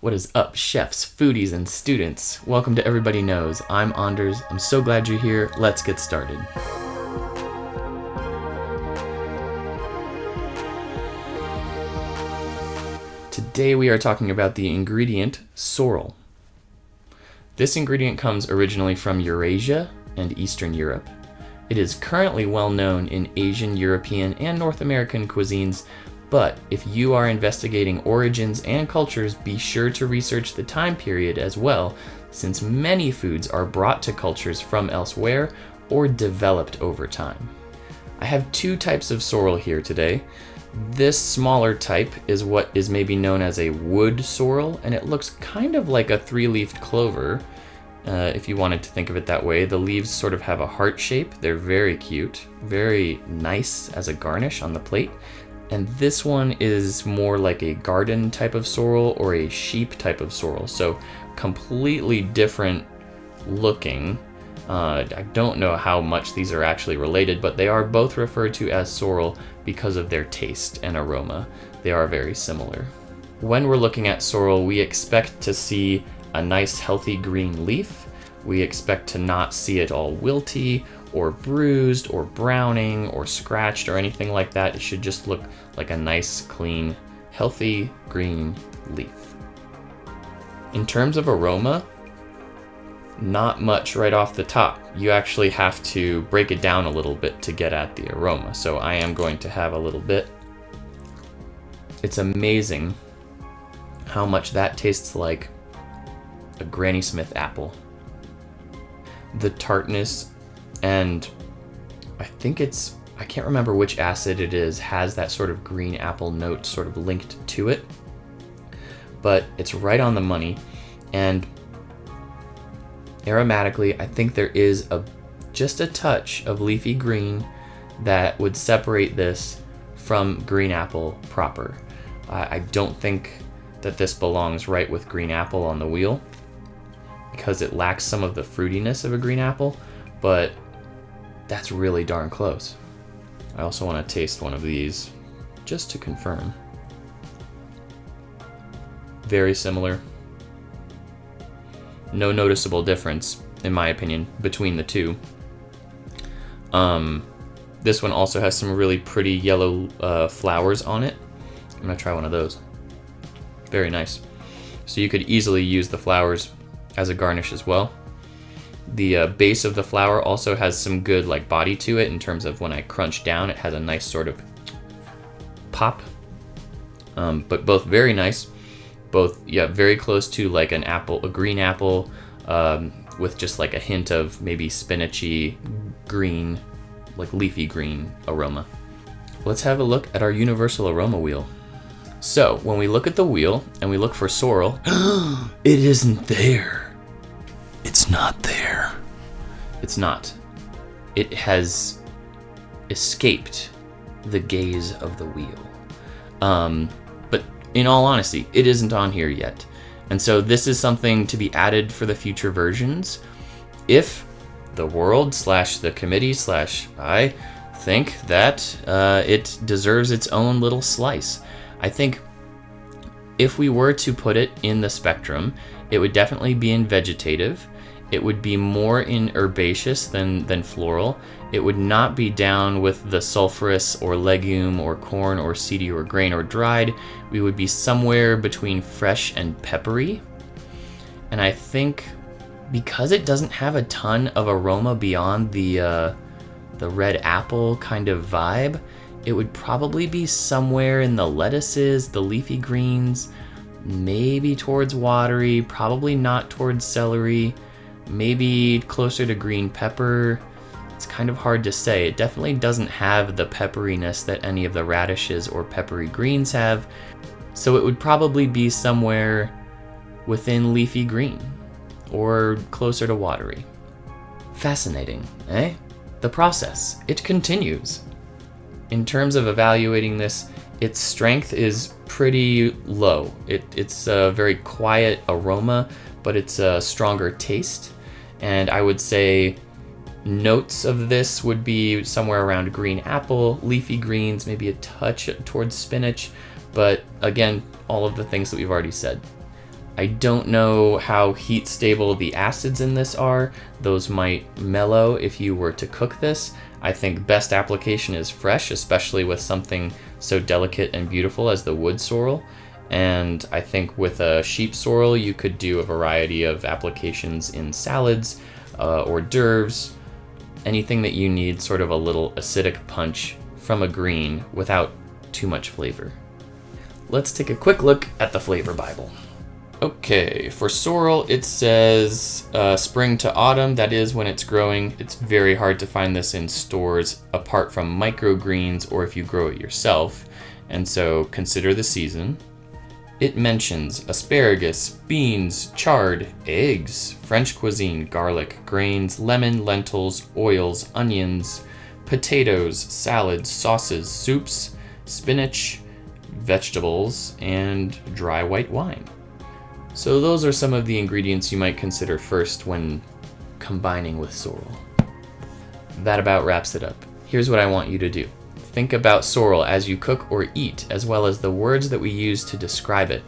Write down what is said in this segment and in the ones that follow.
What is up, chefs, foodies, and students? Welcome to Everybody Knows. I'm Anders. I'm so glad you're here. Let's get started. Today we are talking about the ingredient sorrel. This ingredient comes originally from Eurasia and Eastern Europe. It is currently well known in Asian, European, and North American cuisines, but if you are investigating origins and cultures, be sure to research the time period as well, since many foods are brought to cultures from elsewhere or developed over time. I have two types of sorrel here today. This smaller type is what is maybe known as a wood sorrel, and it looks kind of like a three-leafed clover, if you wanted to think of it that way. The leaves sort of have a heart shape. They're very cute, very nice as a garnish on the plate. And this one is more like a garden type of sorrel or a sheep type of sorrel, so completely different looking. I don't know how much these are actually related, but they are both referred to as sorrel because of their taste and aroma. They are very similar. When we're looking at sorrel, we expect to see a nice healthy green leaf. We expect to not see it all wilty or bruised or browning or scratched or anything like that. It should just look like a nice, clean, healthy green leaf. In terms of aroma, not much right off the top. You actually have to break it down a little bit to get at the aroma. So I am going to have a little bit. It's amazing how much that tastes like a Granny Smith apple. The tartness, and I can't remember which acid it is, has that sort of green apple note sort of linked to it, but it's right on the money. And aromatically, I think there is just a touch of leafy green that would separate this from green apple proper. I don't think that this belongs right with green apple on the wheel because it lacks some of the fruitiness of a green apple, but that's really darn close. I also want to taste one of these just to confirm. Very similar. No noticeable difference, in my opinion, between the two. This one also has some really pretty yellow flowers on it. I'm gonna try one of those. Very nice. So you could easily use the flowers as a garnish as well. The base of the flower also has some good body to it in terms of when I crunch down, it has a nice sort of pop. But both very nice. Both, very close to a green apple, with just a hint of maybe spinachy green, leafy green aroma. Let's have a look at our universal aroma wheel. So when we look at the wheel and we look for sorrel, it isn't there. It's not there. It's not. It has escaped the gaze of the wheel. But in all honesty, it isn't on here yet. And so this is something to be added for the future versions. If the world / the committee / I think that it deserves its own little slice. I think if we were to put it in the spectrum, it would definitely be in vegetative. It would be more in herbaceous than floral. It would not be down with the sulfurous or legume or corn or seedy or grain or dried. We would be somewhere between fresh and peppery. And I think because it doesn't have a ton of aroma beyond the red apple kind of vibe, it would probably be somewhere in the lettuces, the leafy greens, maybe towards watery, probably not towards celery, maybe closer to green pepper. It's kind of hard to say. It definitely doesn't have the pepperiness that any of the radishes or peppery greens have, so it would probably be somewhere within leafy green or closer to watery. Fascinating, eh? The process, it continues. In terms of evaluating this, its strength is pretty low. It's a very quiet aroma, but it's a stronger taste. And I would say notes of this would be somewhere around green apple, leafy greens, maybe a touch towards spinach, but again, all of the things that we've already said. I don't know how heat stable the acids in this are. Those might mellow if you were to cook this. I think best application is fresh, especially with something so delicate and beautiful as the wood sorrel. And I think with a sheep sorrel, you could do a variety of applications in salads, hors d'oeuvres, anything that you need sort of a little acidic punch from a green without too much flavor. Let's take a quick look at the flavor Bible. Okay, for sorrel, it says spring to autumn. That is when it's growing. It's very hard to find this in stores apart from microgreens or if you grow it yourself. And so consider the season. It mentions asparagus, beans, chard, eggs, French cuisine, garlic, grains, lemon, lentils, oils, onions, potatoes, salads, sauces, soups, spinach, vegetables, and dry white wine. So those are some of the ingredients you might consider first when combining with sorrel. That about wraps it up. Here's what I want you to do. Think about sorrel as you cook or eat, as well as the words that we use to describe it.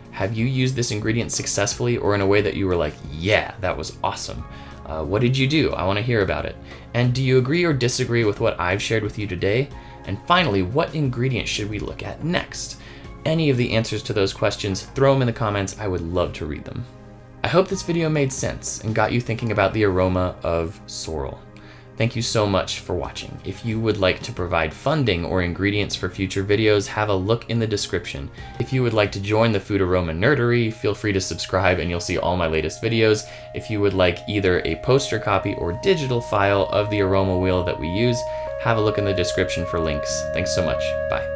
Have you used this ingredient successfully or in a way that you were like, yeah, that was awesome? What did you do? I want to hear about it. And do you agree or disagree with what I've shared with you today? And finally, what ingredient should we look at next? Any of the answers to those questions, throw them in the comments. I would love to read them. I hope this video made sense and got you thinking about the aroma of sorrel. Thank you so much for watching. If you would like to provide funding or ingredients for future videos, have a look in the description. If you would like to join the Food Aroma Nerdery, feel free to subscribe and you'll see all my latest videos. If you would like either a poster copy or digital file of the aroma wheel that we use, have a look in the description for links. Thanks so much. Bye.